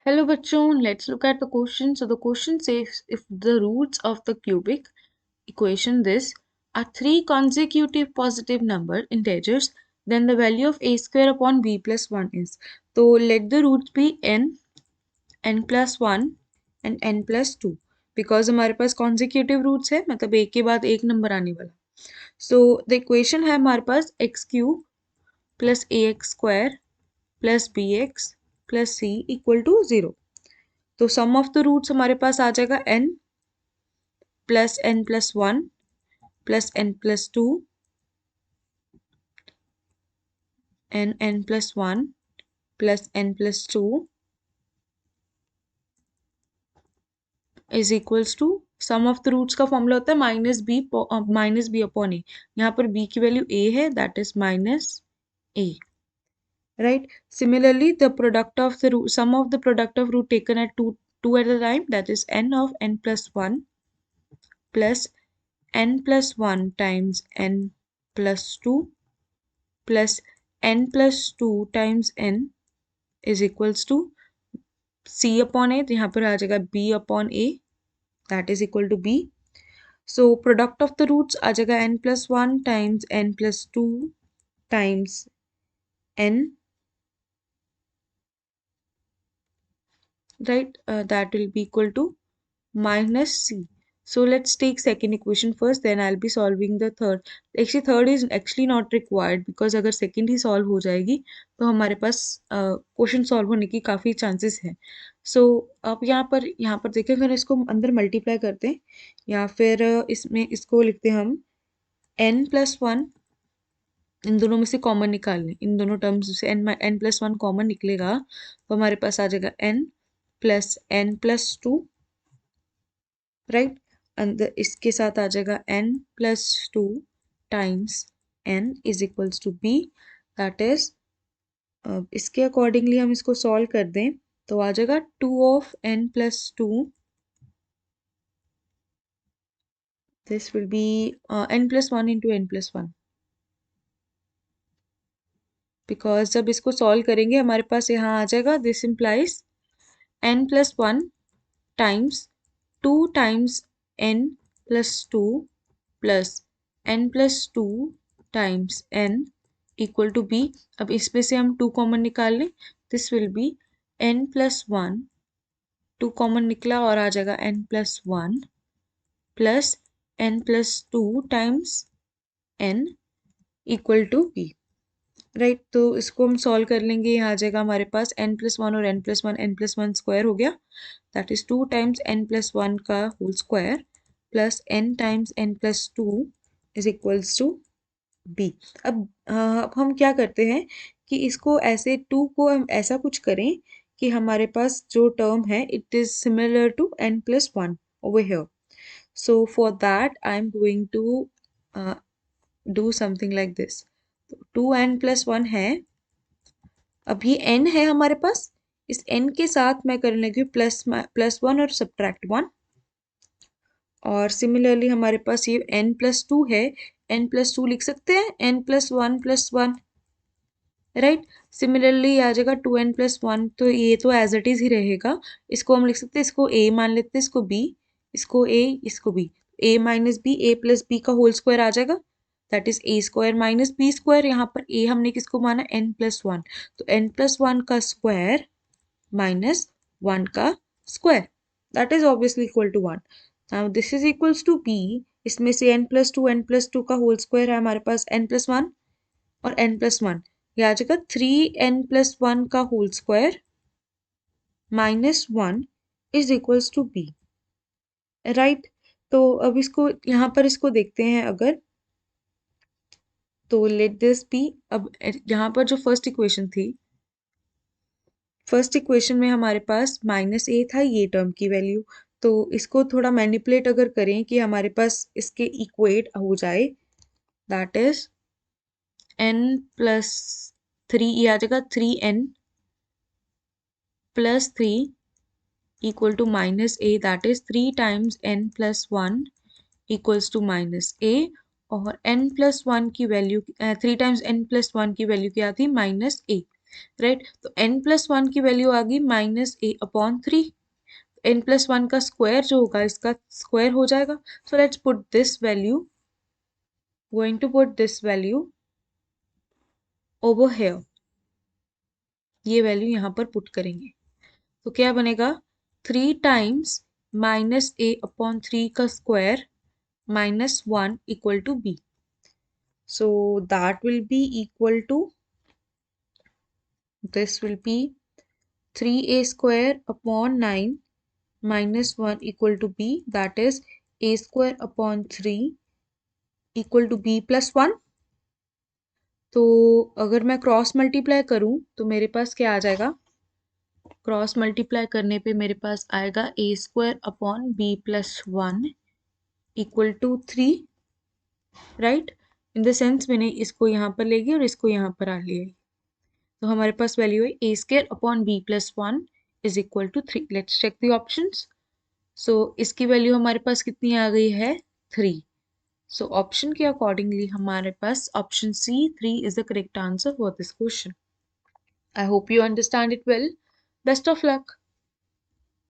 Hello bachon, let's look at the question. So the question says if the roots of the cubic equation this are three consecutive positive number integers, then the value of a square upon b plus 1 is. So let the roots be n plus 1 and n plus 2 because हमारे पास consecutive roots है मतलब एक के बाद एक number आने वाला. So the equation है हमारे पास x cube plus ax square plus bx plus c equal to 0. तो सम ऑफ द रूट्स हमारे पास आ जाएगा n plus n plus 1 plus n plus 2 n plus 1 plus n plus 2 is equals to sum of the roots का formula होता है minus B upon ए. यहाँ पर b की वैल्यू a है that is minus a. Right. Similarly the product of the sum of the product of root taken at two at a time that is n of n plus 1 plus n plus 1 times n plus 2 plus n plus 2 times n is equals to c upon a. तो यहाँ पर आ जाएगा b upon a that is equal to b. So product of the roots आ जाएगा n plus 1 times n plus 2 times n, right? That will be equal to minus c. So let's take second equation first, then I'll be solving the third. Actually third is actually not required because अगर second ही solve हो जाएगी तो हमारे पास question solve होने की काफ़ी chances हैं. सो अब यहाँ पर देखें, अगर इसको अंदर मल्टीप्लाई करते हैं या फिर इसमें इसको लिखते हैं हम n प्लस 1. इन दोनों में से कॉमन निकाल लें, इन दोनों टर्म्स से n प्लस 1 कॉमन निकलेगा तो हमारे पास आ जाएगा n प्लस 2, राइट. अंदर इसके साथ आ जाएगा n plus 2 times n is equals to b. That is इसके अकॉर्डिंगली हम इसको सॉल्व कर दें तो आ जाएगा 2 of n plus 2. This will be n plus 1 into n plus 1 because जब इसको सॉल्व करेंगे हमारे पास यहाँ आ जाएगा this implies n plus 1 times 2 times n plus 2 plus n plus 2 times n equal to b. अब इसमें से हम 2 कॉमन निकाल लें, this will be n plus 1, 2 common निकला और आ जाएगा n plus 1 plus n plus 2 times n equal to b, right. तो इसको हम सॉल्व कर लेंगे, यहाँ आ जाएगा हमारे पास n प्लस 1 और n plus 1, n plus 1 square हो गया that is 2 times n plus 1 का whole square plus n times n plus 2 is equals to b. अब हम क्या करते हैं कि इसको ऐसे 2 को हम ऐसा कुछ करें कि हमारे पास जो टर्म है it is similar to n plus 1 over here. So for that I am going to do something like this. 2n plus 1 है, अब ये n है हमारे पास, इस n के साथ मैं करने लगी हूँ प्लस 1 और सब्ट्रैक्ट 1. और सिमिलरली हमारे पास ये n प्लस 2 है, n प्लस 2 लिख सकते हैं n plus 1 plus 1, right. Similarly आ जाएगा 2n प्लस 1, तो ये तो एज इट इज़ ही रहेगा. इसको हम लिख सकते हैं, इसको a मान लेते हैं, इसको b, इसको a, इसको b. a minus B, a plus B का होल स्क्वायर आ जाएगा that is A square minus B square. यहाँ पर a हमने किसको माना n प्लस 1, तो n प्लस 1 का स्क्वायर माइनस 1 का square that is obviously equal to 1. Now this is equals to b. इसमें से n प्लस 2 का होल स्क्वायर है हमारे पास n प्लस 1 और n प्लस 1, ये आ जाएगा 3n प्लस 1 का whole square minus 1 is equals to b, right. तो अब इसको यहाँ पर इसको देखते हैं अगर, तो लेट दिस बी. अब यहाँ पर जो फर्स्ट इक्वेशन थी, फर्स्ट इक्वेशन में हमारे पास माइनस ए था ये टर्म की वैल्यू, तो इसको थोड़ा मैनिपुलेट अगर करें कि हमारे पास इसके इक्वेट हो जाए दैट इज n प्लस 3, ये आ जाएगा 3n plus 3 equal to minus a that is 3 times n plus 1 equals to minus a. और n प्लस 1 की वैल्यू 3 टाइम्स n प्लस 1 की वैल्यू क्या थी माइनस ए. राइट। तो n+1 की वैल्यू आ गई -a/3। n+1 का स्क्वायर जो होगा इसका स्क्वायर हो जाएगा। So let's put this value, going to put this value over here. ये वैल्यू यहाँ पर पुट करेंगे तो क्या बनेगा, 3 टाइम्स -a/3 का square -1 equal to b। So that will be equal to, this will be 3a square upon 9 minus 1 equal to b, that is a square upon 3 equal to b plus 1। तो अगर मैं cross multiply करूं तो मेरे पास क्या आ जाएगा, cross multiply करने पे मेरे पास आएगा a square upon b plus 1 equal to 3, right. In the sense मैंने इसको यहाँ पर ले गई और इसको यहाँ पर आ लिया। तो हमारे पास वैल्यू है a square upon b plus 1 is equal to 3। Let's check the options. So इसकी वैल्यू हमारे पास कितनी आ गई है, 3। सो ऑप्शन के अकॉर्डिंगली हमारे पास option C 3 is the correct answer for this question. I hope you understand it well. Best of luck.